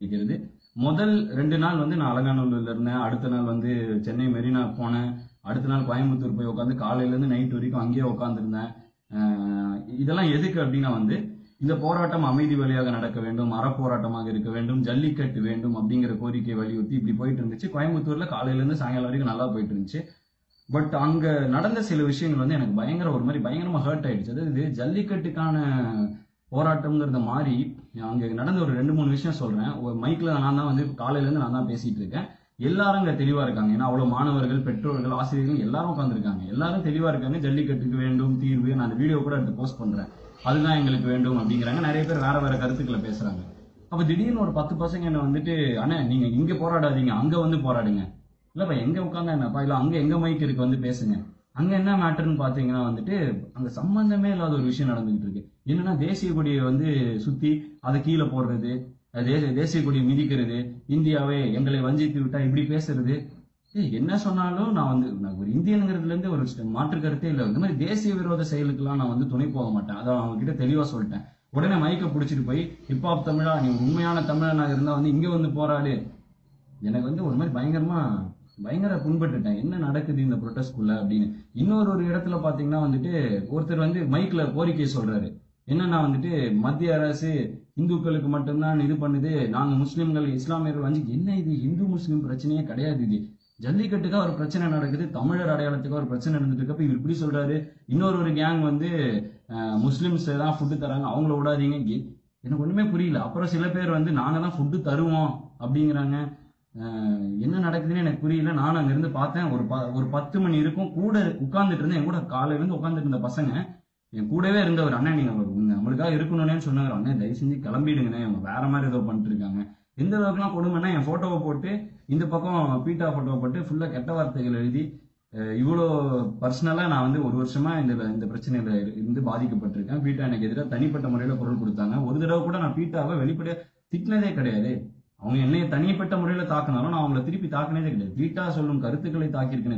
இருக்கிறது. முதல் 2 நாள் வந்து நான் அலங்காநல்லூர்ல இருந்தேன். அடுத்த நாள் வந்து சென்னை மெரினா போனேன். அடுத்த நாள் கோயம்புத்தூர் போய் உட்காந்து காலையில இருந்து நைட் வரைக்கும் அங்கேயே உட்காந்துருந்தேன். இதெல்லாம் எதுக்கு அப்படின்னா வந்து இந்த போராட்டம் அமைதி வழியாக நடக்க வேண்டும், அறப்போராட்டமாக இருக்க வேண்டும், ஜல்லிக்கட்டு வேண்டும் அப்படிங்கிற கோரிக்கையை வலியுறுத்தி இப்படி போயிட்டு இருந்துச்சு. கோயம்புத்தூர்ல காலையில இருந்து சாயங்காலம் வரைக்கும் நல்லா போயிட்டு இருந்துச்சு. பட் அங்க நடந்த சில விஷயங்கள் வந்து எனக்கு ஒரு மாதிரி பயங்கரமா ஹர்ட் ஆயிடுச்சு. அதாவது ஜல்லிக்கட்டுக்கான போராட்டம்ங்கிறத மாதிரி அங்க நடந்த ஒரு 2-3 விஷயம் சொல்றேன். ஒரு மைக்ல நான் தான் வந்து காலையில இருந்து நான் தான் பேசிட்டு இருக்கேன். எல்லாரும் அங்க தெளிவா இருக்காங்க. ஏன்னா அவ்வளவு மாணவர்கள், பெற்றோர்கள், ஆசிரியர்கள் எல்லாரும் உட்கார்ந்துருக்காங்க. எல்லாரும் தெளிவா இருக்காங்க. ஜல்லிக்கட்டுக்கு வேண்டும் தீர்வு. நான் அந்த வீடியோ கூட எடுத்து போஸ்ட் பண்றேன். அதுதான் எங்களுக்கு வேண்டும் அப்படிங்கிறாங்க. நிறைய பேர் வேற வேற கருத்துக்களை பேசுறாங்க. அப்ப திடீர்னு ஒரு 10 பசங்க என்ன வந்துட்டு, அண்ணா நீங்க இங்க போராடாதீங்க, அங்க வந்து போராடுங்க. இல்லப்பா எங்க உட்காந்தா என்னப்பா, இல்ல அங்க எங்க மைக் இருக்கு வந்து பேசுங்க. அங்க என்ன மேட்டர்ன்னு பாத்தீங்கன்னா வந்துட்டு அங்க சம்பந்தமே இல்லாத ஒரு விஷயம் நடந்துகிட்டு இருக்கு. என்னன்னா தேசிய கொடியை வந்து சுத்தி அதை கீழே போடுறது, தேசிய கொடியை மிதிக்கிறது, இந்தியாவே எங்களை வஞ்சித்து விட்டா இப்படி பேசுறது. என்ன சொன்னாலும் நான் வந்து ஒரு இந்தியனுங்கிறதுல இருந்து ஒரு மாற்று கருத்தே இல்லை. இந்த மாதிரி தேசிய விரோத செயலுக்கெல்லாம் நான் வந்து துணை போக மாட்டேன். அதான் அவங்க கிட்ட தெளிவா சொல்லிட்டேன். உடனே மைக்கை பிடிச்சிட்டு போய் ஹிப்ஹாப் தமிழா, நீ உண்மையான தமிழனாக இருந்தா வந்து இங்க வந்து போராடு. எனக்கு வந்து ஒரு மாதிரி பயங்கர புண்பட்டுட்டேன். என்ன நடக்குது இந்த ப்ரொட்டஸ்ட்குள்ள அப்படின்னு. இன்னொரு இடத்துல பாத்தீங்கன்னா வந்துட்டு ஒருத்தர் வந்து மைக்ல கோரிக்கை சொல்றாரு. என்னன்னா வந்துட்டு மத்திய அரசு இந்துக்களுக்கு மட்டும்தான் இது பண்ணுது, நாங்க முஸ்லிம்கள் இஸ்லாமியர்கள் வந்து என்ன இது இந்து முஸ்லிம் பிரச்சனையே கிடையாது. இது ஜல்லிக்கட்டுக்கா ஒரு பிரச்சனை நடக்குது, தமிழர் அடையாளத்துக்கு ஒரு பிரச்சனை நடந்துட்டு இருக்கப்ப இவர் இப்படி சொல்றாரு. இன்னொரு கேங் வந்து முஸ்லிம்ஸ் தான் ஃபுட்டு தராங்க, அவங்கள விடாதீங்க. எனக்கு ஒண்ணுமே புரியல. அப்புறம் சில பேர் வந்து நாங்க தான் ஃபுட்டு தருவோம் அப்படிங்கிறாங்க. என்ன நடக்குதுன்னு எனக்கு புரியல. நானும் அங்க இருந்து பார்த்தேன். ஒரு 10 மணி இருக்கும். கூட உட்கார்ந்துட்டு இருந்தேன். என் கூட காலையில இருந்து உட்கார்ந்துட்டு இருந்த பசங்க என் கூடவே இருந்தவர், அண்ணன் நீங்க நம்மளுக்காக இருக்கணும்னு சொன்னாங்க. அண்ணன் தயவு செஞ்சு கிளம்பிடுங்கண்ணே, அவங்க வேற மாதிரி ஏதோ பண்ணிட்டு இருக்காங்க. எந்த அளவுக்குலாம் கொடுமைன்னா என் போட்டோவை போட்டு இந்த பக்கம் பீட்டா போட்டோவை போட்டு ஃபுல்லா கெட்ட வார்த்தைகள் எழுதி, இவ்வளோ பர்சனலா நான் வந்து ஒரு வருஷமா இந்த பிரச்சனையில இருந்து பாதிக்கப்பட்டிருக்கேன். பீட்டா எனக்கு எதிராக தனிப்பட்ட முறையில குரல் கொடுத்தாங்க. ஒரு தடவை கூட நான் பீட்டாவை வெளிப்படையா திட்டினதே கிடையாது. அவங்க என்னைய தனிப்பட்ட முறையில தாக்குனாலும் நான் அவங்களை திருப்பி தாக்குனதே கிடையாது. பீட்டா சொல்லும் கருத்துக்களை தாக்கியிருக்கேன்.